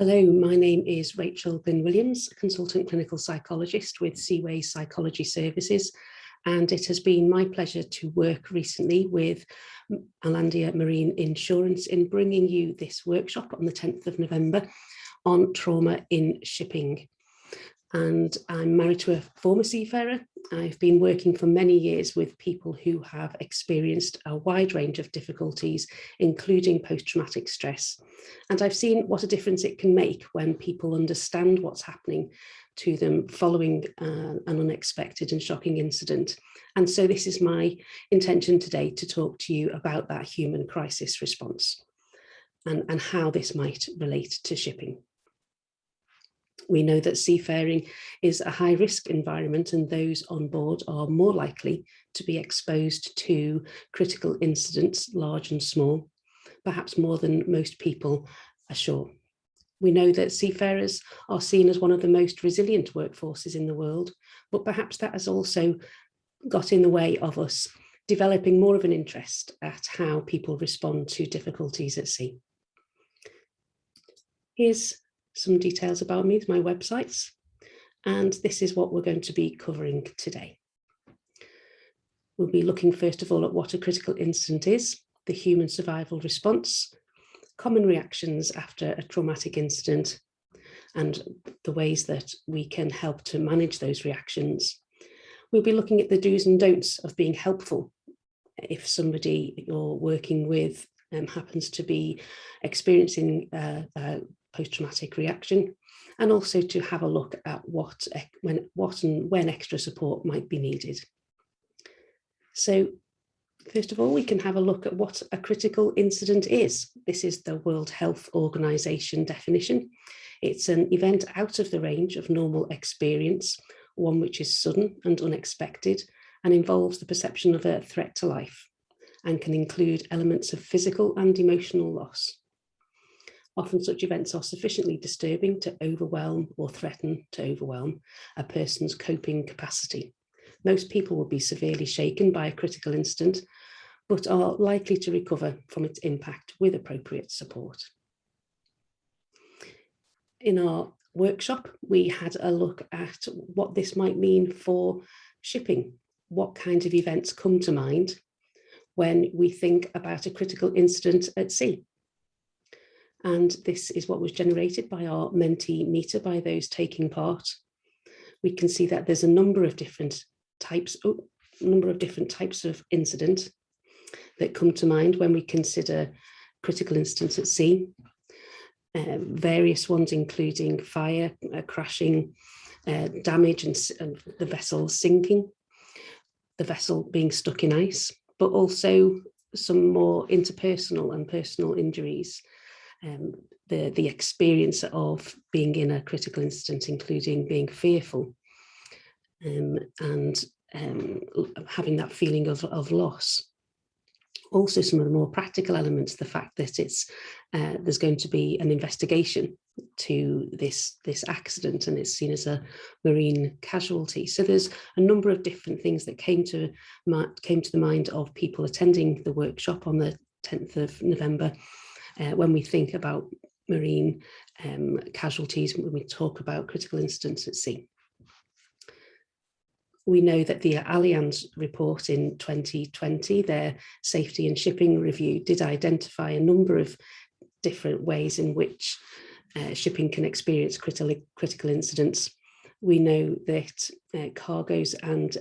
Hello, my name is Rachel Glynn-Williams, consultant clinical psychologist with Seaways Psychology Services, and it has been my pleasure to work recently with Alandia Marine Insurance in bringing you this workshop on the 10th of November on trauma in shipping. And I'm married to a former seafarer. I've been working for many years with people who have experienced a wide range of difficulties, including post-traumatic stress. And I've seen what a difference it can make when people understand what's happening to them following an unexpected and shocking incident. And so this is my intention today to talk to you about that human crisis response and how this might relate to shipping. We know that seafaring is a high-risk environment and those on board are more likely to be exposed to critical incidents, large and small, perhaps more than most people ashore. We know that seafarers are seen as one of the most resilient workforces in the world, but perhaps that has also got in the way of us developing more of an interest at how people respond to difficulties at sea. Here's some details about me, my websites, and this is what we're going to be covering today. We'll be looking first of all at what a critical incident is, the human survival response, common reactions after a traumatic incident, and the ways that we can help to manage those reactions. We'll be looking at the do's and don'ts of being helpful if somebody you're working with happens to be experiencing post-traumatic reaction, and also to have a look at what and when extra support might be needed. So first of all, we can have a look at what a critical incident is. This is the World Health Organization definition. It's an event out of the range of normal experience, one which is sudden and unexpected and involves the perception of a threat to life and can include elements of physical and emotional loss. Often such events are sufficiently disturbing to overwhelm or threaten to overwhelm a person's coping capacity. Most people will be severely shaken by a critical incident, but are likely to recover from its impact with appropriate support. In our workshop, we had a look at what this might mean for shipping. What kind of events come to mind when we think about a critical incident at sea? And this is what was generated by our Mentimeter, by those taking part. We can see that there's a number of different types of incident that come to mind when we consider critical incidents at sea. Various ones, including fire, crashing, damage, and the vessel sinking, the vessel being stuck in ice, but also some more interpersonal and personal injuries. The experience of being in a critical incident, including being fearful and having that feeling of loss. Also, some of the more practical elements, the fact that there's going to be an investigation to this accident and it's seen as a marine casualty. So there's a number of different things that came to the mind of people attending the workshop on the 10th of November. When we think about marine casualties, when we talk about critical incidents at sea. We know that the Allianz report in 2020, their safety and shipping review, did identify a number of different ways in which shipping can experience critical incidents. We know that cargoes and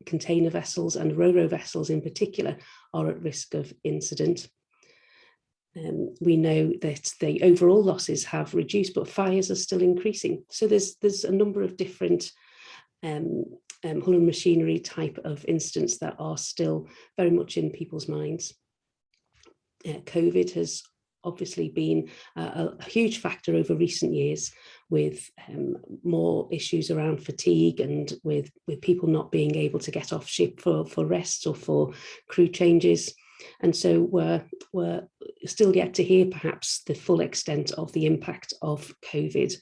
container vessels and ro-ro vessels in particular are at risk of incident. We know that the overall losses have reduced, but fires are still increasing. So there's a number of different hull and machinery type of incidents that are still very much in people's minds. COVID has obviously been a huge factor over recent years, with more issues around fatigue and with people not being able to get off ship for rest or for crew changes. And so we're still yet to hear perhaps the full extent of the impact of COVID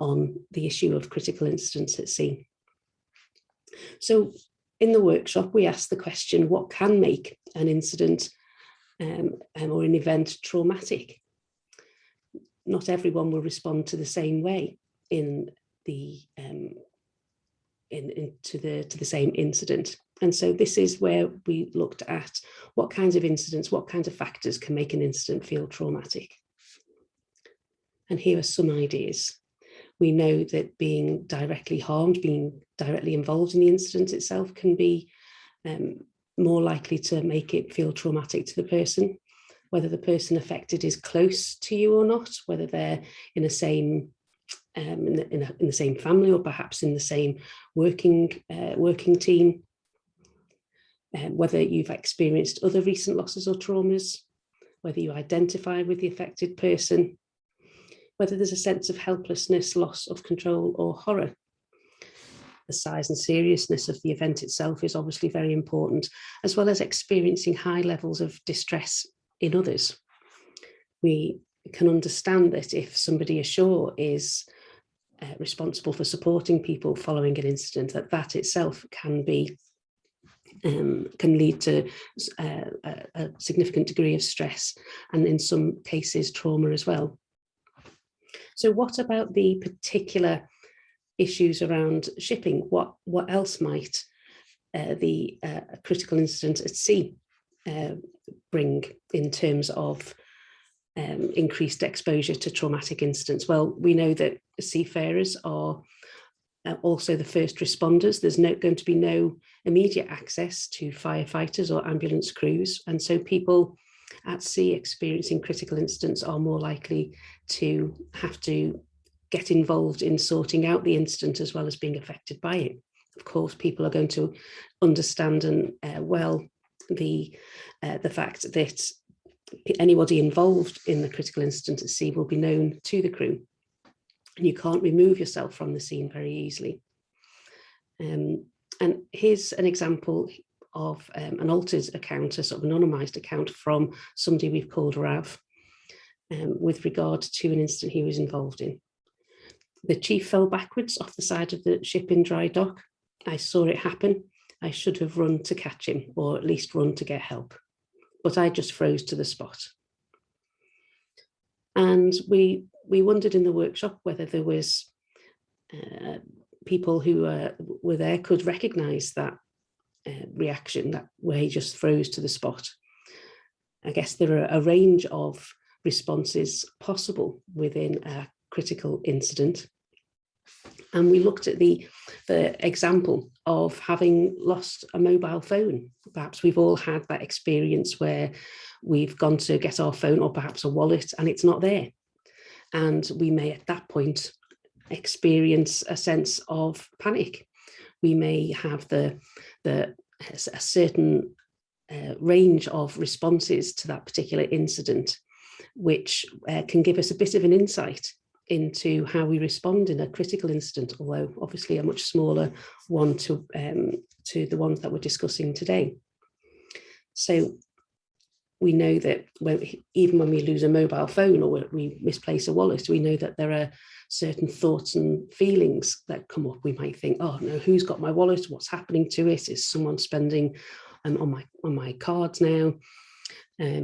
on the issue of critical incidents at sea. So in the workshop, we asked the question, what can make an incident or an event traumatic? not everyone will respond to the same way in the to the same incident. And so this is where we looked at what kinds of incidents, what kinds of factors can make an incident feel traumatic. And here are some ideas. We know that being directly harmed, being directly involved in the incident itself can be more likely to make it feel traumatic to the person, whether the person affected is close to you or not, whether they're in the same in the same family or perhaps in the same working team, whether you've experienced other recent losses or traumas, whether you identify with the affected person, whether there's a sense of helplessness, loss of control, or horror. The size and seriousness of the event itself is obviously very important, as well as experiencing high levels of distress in others. We can understand that if somebody ashore is responsible for supporting people following an incident, that itself can lead to a significant degree of stress, and in some cases trauma as well. So what about the particular issues around shipping? What else might the critical incident at sea bring in terms of increased exposure to traumatic incidents? Well, we know that seafarers are also the first responders. There's going to be no immediate access to firefighters or ambulance crews, and so people at sea experiencing critical incidents are more likely to have to get involved in sorting out the incident as well as being affected by it. Of course, people are going to understand and the fact that anybody involved in the critical incident at sea will be known to the crew, and you can't remove yourself from the scene very easily. And here's an example of an altered account, a sort of anonymised account from somebody we've called Rav, with regard to an incident he was involved in. The chief fell backwards off the side of the ship in dry dock. I saw it happen. I should have run to catch him, or at least run to get help, but I just froze to the spot. And we wondered in the workshop whether there was people who were there could recognise that reaction, that where he just froze to the spot. I guess there are a range of responses possible within a critical incident. And we looked at the example of having lost a mobile phone. Perhaps we've all had that experience where we've gone to get our phone or perhaps a wallet and it's not there. And we may at that point experience a sense of panic. We may have a certain range of responses to that particular incident, which can give us a bit of an insight into how we respond in a critical incident, although obviously a much smaller one to the ones that we're discussing today. So we know that even when we lose a mobile phone or we misplace a wallet, we know that there are certain thoughts and feelings that come up. We might think, oh no, who's got my wallet? What's happening to it? Is someone spending on my cards now?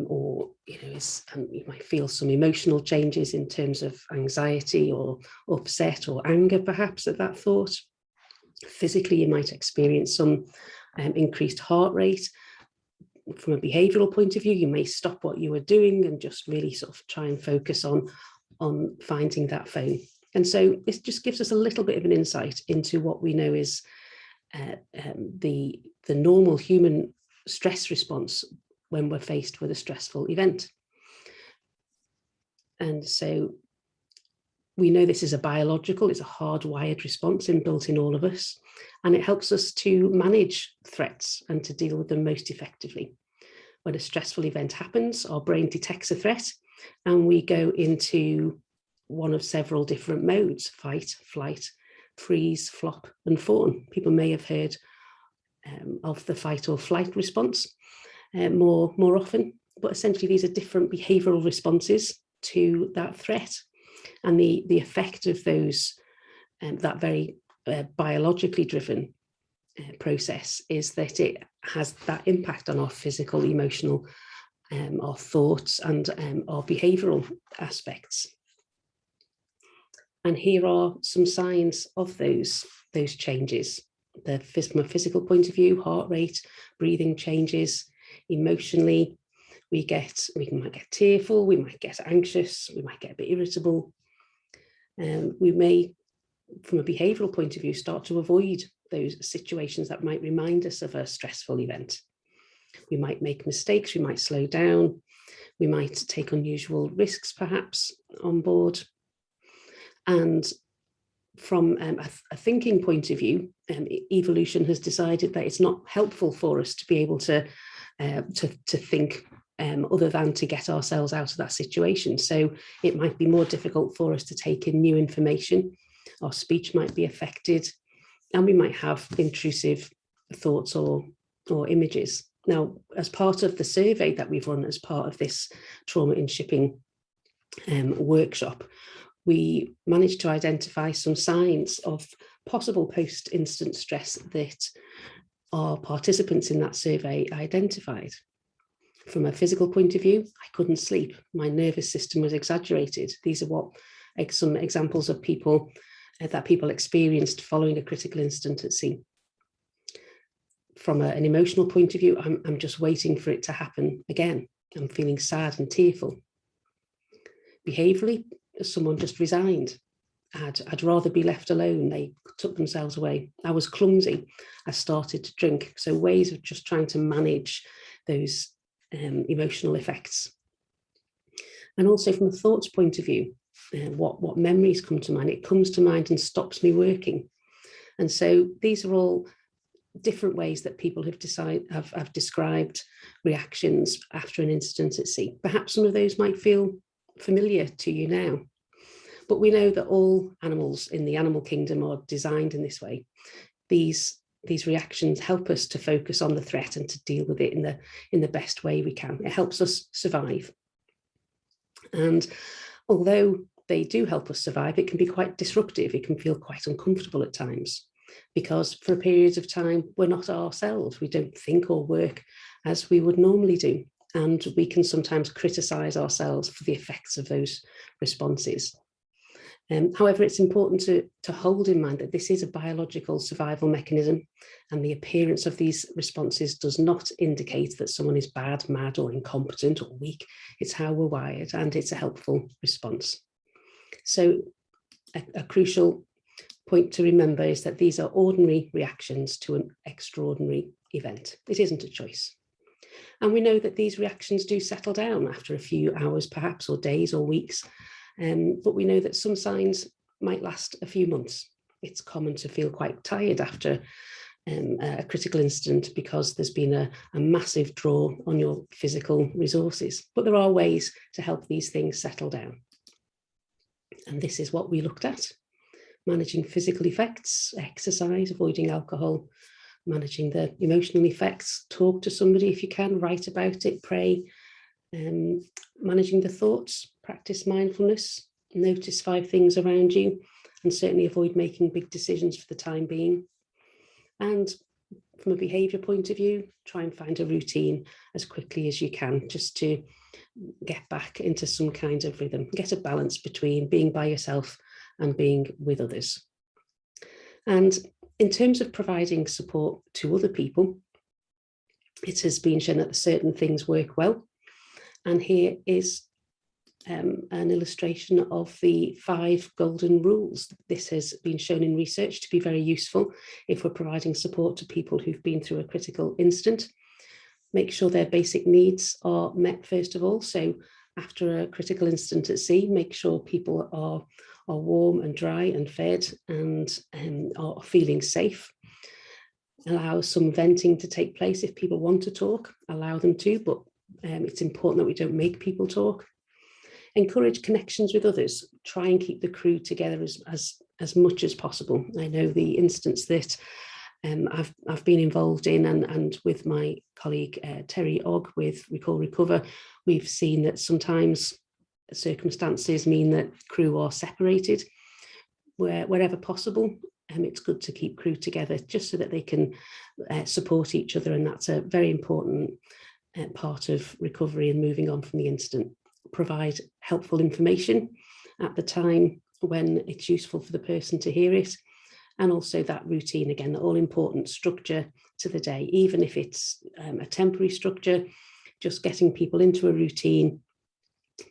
Or you might feel some emotional changes in terms of anxiety or upset or anger perhaps at that thought. Physically, you might experience some increased heart rate. From a behavioural point of view, you may stop what you were doing and just really sort of try and focus on finding that phone. And so this just gives us a little bit of an insight into what we know is the normal human stress response when we're faced with a stressful event. And so we know this is a biological, it's a hardwired response inbuilt in all of us, and it helps us to manage threats and to deal with them most effectively. When a stressful event happens, our brain detects a threat and we go into one of several different modes: fight, flight, freeze, flop, and fawn. People may have heard of the fight or flight response more often, but essentially these are different behavioural responses to that threat. And the effect of those, that very biologically driven process, is that it has that impact on our physical, emotional, our thoughts and our behavioural aspects. And here are some signs of those changes. From a physical point of view, heart rate, breathing changes. Emotionally, we might get tearful, we might get anxious, we might get a bit irritable. We may, from a behavioural point of view, start to avoid those situations that might remind us of a stressful event. We might make mistakes, we might slow down, we might take unusual risks perhaps on board. And from a thinking point of view, evolution has decided that it's not helpful for us to be able to think other than to get ourselves out of that situation. So it might be more difficult for us to take in new information. Our speech might be affected, and we might have intrusive thoughts or images. Now, as part of the survey that we've run as part of this trauma in shipping workshop, we managed to identify some signs of possible post-incident stress that our participants in that survey identified. From a physical point of view, I couldn't sleep. My nervous system was exaggerated. These are some examples of people that people experienced following a critical incident at sea. From an emotional point of view, I'm just waiting for it to happen again. I'm feeling sad and tearful. Behaviourally, someone just resigned. I'd rather be left alone. They took themselves away. I was clumsy. I started to drink. So ways of just trying to manage those emotional effects. And also from a thoughts point of view, what memories come to mind? It comes to mind and stops me working. And so these are all different ways that people have described reactions after an incident at sea. Perhaps some of those might feel familiar to you now, but we know that all animals in the animal kingdom are designed in this way. These reactions help us to focus on the threat and to deal with it in the best way we can. It helps us survive. And although they do help us survive, it can be quite disruptive. It can feel quite uncomfortable at times, because for a period of time, we're not ourselves. We don't think or work as we would normally do. And we can sometimes criticize ourselves for the effects of those responses. However, it's important to hold in mind that this is a biological survival mechanism, and the appearance of these responses does not indicate that someone is bad, mad, or incompetent or weak. It's how we're wired, and it's a helpful response. So a crucial point to remember is that these are ordinary reactions to an extraordinary event. It isn't a choice. And we know that these reactions do settle down after a few hours, perhaps, or days or weeks. But we know that some signs might last a few months. It's common to feel quite tired after a critical incident because there's been a massive draw on your physical resources. But there are ways to help these things settle down. And this is what we looked at: managing physical effects, exercise, avoiding alcohol, managing the emotional effects, talk to somebody if you can, write about it, pray, managing the thoughts, practice mindfulness, notice 5 things around you, and certainly avoid making big decisions for the time being. And from a behaviour point of view, try and find a routine as quickly as you can, just to get back into some kind of rhythm, get a balance between being by yourself and being with others. And in terms of providing support to other people, it has been shown that certain things work well. And here is an illustration of the 5 golden rules. This has been shown in research to be very useful if we're providing support to people who've been through a critical incident. Make sure their basic needs are met first of all. So after a critical incident at sea, make sure people are warm and dry and fed and are feeling safe. Allow some venting to take place. If people want to talk, allow them to, but it's important that we don't make people talk. Encourage connections with others. Try and keep the crew together as much as possible. I know the instance that I've been involved in, and with my colleague Terry Ogg with Recall Recover, we've seen that sometimes circumstances mean that crew are separated. Wherever possible, it's good to keep crew together just so that they can support each other, and that's a very important part of recovery and moving on from the incident. Provide helpful information at the time when it's useful for the person to hear it. And also that routine, again, the all-important structure to the day, even if it's a temporary structure, just getting people into a routine,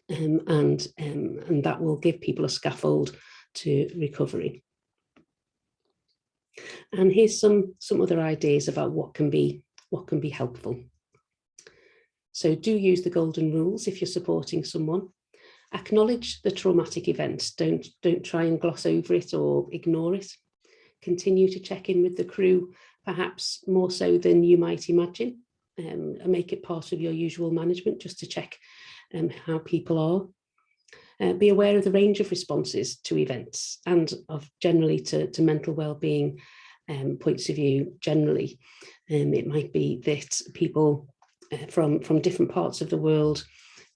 and that will give people a scaffold to recovery. And here's some other ideas about what can be helpful. So do use the golden rules if you're supporting someone. Acknowledge the traumatic event. Don't try and gloss over it or ignore it. Continue to check in with the crew, perhaps more so than you might imagine, and make it part of your usual management just to check how people are. Be aware of the range of responses to events and of generally to mental well-being points of view generally. It might be that people from different parts of the world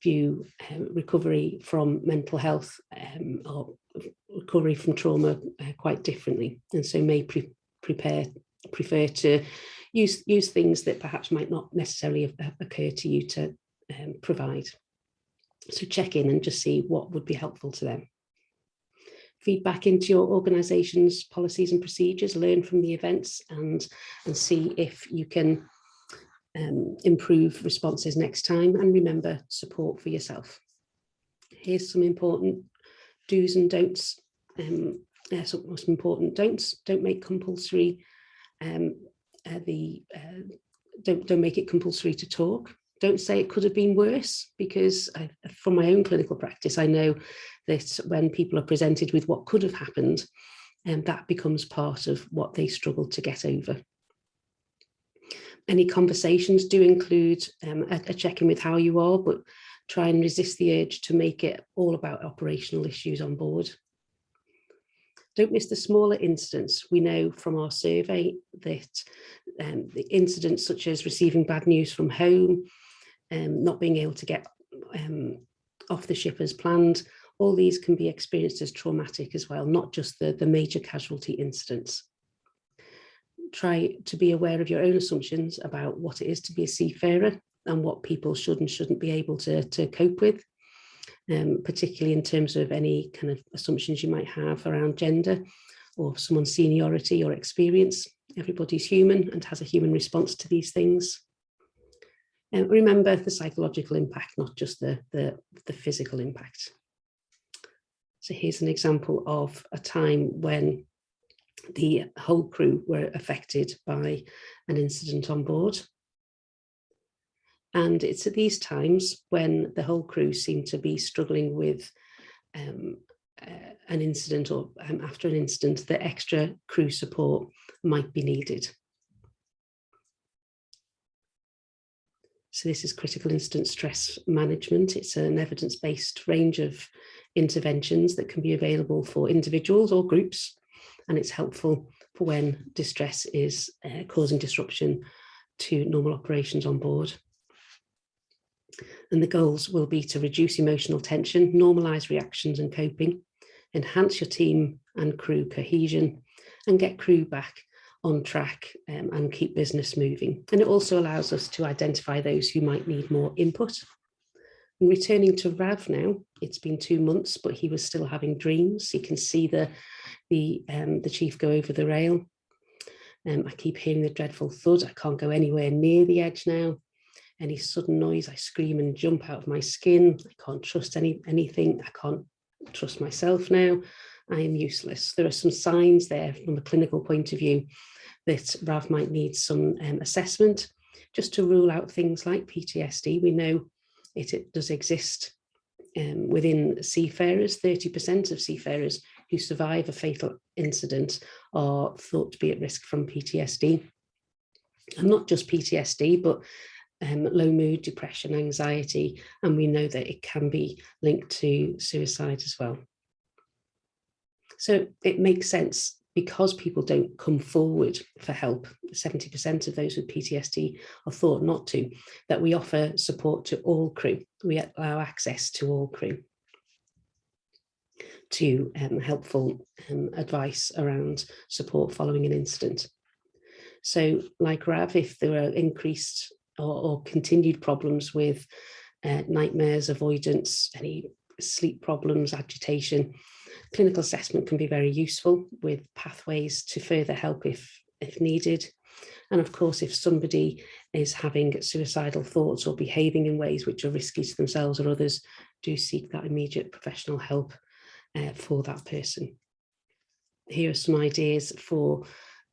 view recovery from mental health or recovery from trauma quite differently, and so may prefer to use things that perhaps might not necessarily occur to you to provide. So check in and just see what would be helpful to them. Feedback into your organisation's policies and procedures, learn from the events and see if you can improve responses next time, and remember support for yourself. Here's some important do's and don'ts. Some most important don'ts: don't make compulsory don't make it compulsory to talk. Don't say it could have been worse, because from my own clinical practice, I know that when people are presented with what could have happened, that becomes part of what they struggle to get over. Any conversations do include a check-in with how you are, but try and resist the urge to make it all about operational issues on board. Don't miss the smaller incidents. We know from our survey that the incidents such as receiving bad news from home, not being able to get off the ship as planned, all these can be experienced as traumatic as well, not just the major casualty incidents. Try to be aware of your own assumptions about what it is to be a seafarer and what people should and shouldn't be able to cope with, particularly in terms of any kind of assumptions you might have around gender or someone's seniority or experience. Everybody's human and has a human response to these things. And remember the psychological impact, not just the physical impact. So here's an example of a time when the whole crew were affected by an incident on board. And it's at these times when the whole crew seem to be struggling with an incident, or after an incident, that extra crew support might be needed. So this is critical incident stress management. It's an evidence-based range of interventions that can be available for individuals or groups, and it's helpful for when distress is causing disruption to normal operations on board. And the goals will be to reduce emotional tension, normalise reactions and coping, enhance your team and crew cohesion, and get crew back on track and keep business moving. And it also allows us to identify those who might need more input. And returning to Rav now, it's been 2 months, but he was still having dreams. You can see the chief go over the rail. I keep hearing the dreadful thud. I can't go anywhere near the edge now. Any sudden noise, I scream and jump out of my skin. I can't trust anything. I can't trust myself now. I am useless. There are some signs there from a clinical point of view that Rav might need some assessment, just to rule out things like PTSD. We know it does exist within seafarers. 30% of seafarers who survive a fatal incident are thought to be at risk from PTSD. And not just PTSD, but low mood, depression, anxiety, and we know that it can be linked to suicide as well. So it makes sense, because people don't come forward for help, 70% of those with PTSD are thought not to, that we offer support to all crew. We allow access to all crew to helpful advice around support following an incident. So like Rav, if there are increased or continued problems with nightmares, avoidance, any sleep problems, agitation, Clinical assessment can be very useful with pathways to further help if needed. And of course, if somebody is having suicidal thoughts or behaving in ways which are risky to themselves or others, do seek that immediate professional help for that person. Here are some ideas for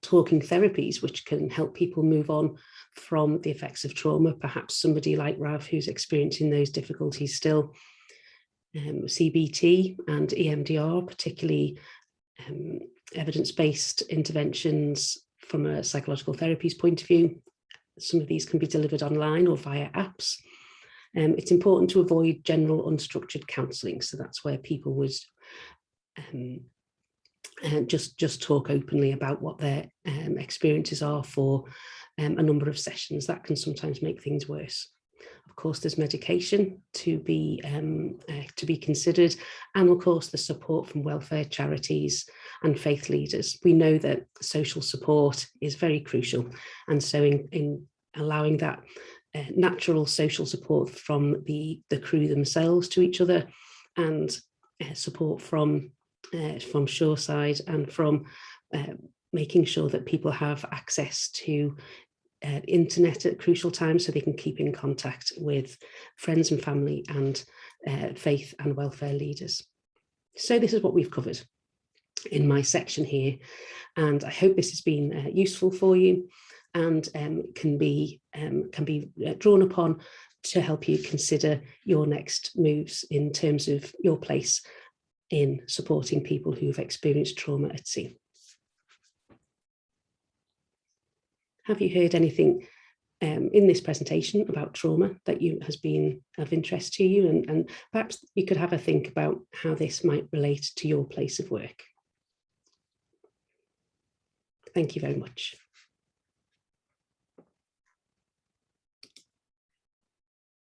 talking therapies which can help people move on from the effects of trauma. Perhaps somebody like Rav who's experiencing those difficulties still. CBT and EMDR, particularly evidence-based interventions from a psychological therapies point of view. Some of these can be delivered online or via apps. It's important to avoid general unstructured counselling. So that's where people would just talk openly about what their experiences are for a number of sessions. That can sometimes make things worse. Of course, there's medication to be considered, and of course the support from welfare charities and faith leaders. We know that social support is very crucial, and so in allowing that natural social support from the crew themselves to each other, and support from shoreside, and from making sure that people have access to internet at crucial times so they can keep in contact with friends and family and faith and welfare leaders. So this is what we've covered in my section here, and I hope this has been useful for you and can be drawn upon to help you consider your next moves in terms of your place in supporting people who've experienced trauma at sea. Have you heard anything in this presentation about trauma that has been of interest to you? And perhaps you could have a think about how this might relate to your place of work. Thank you very much.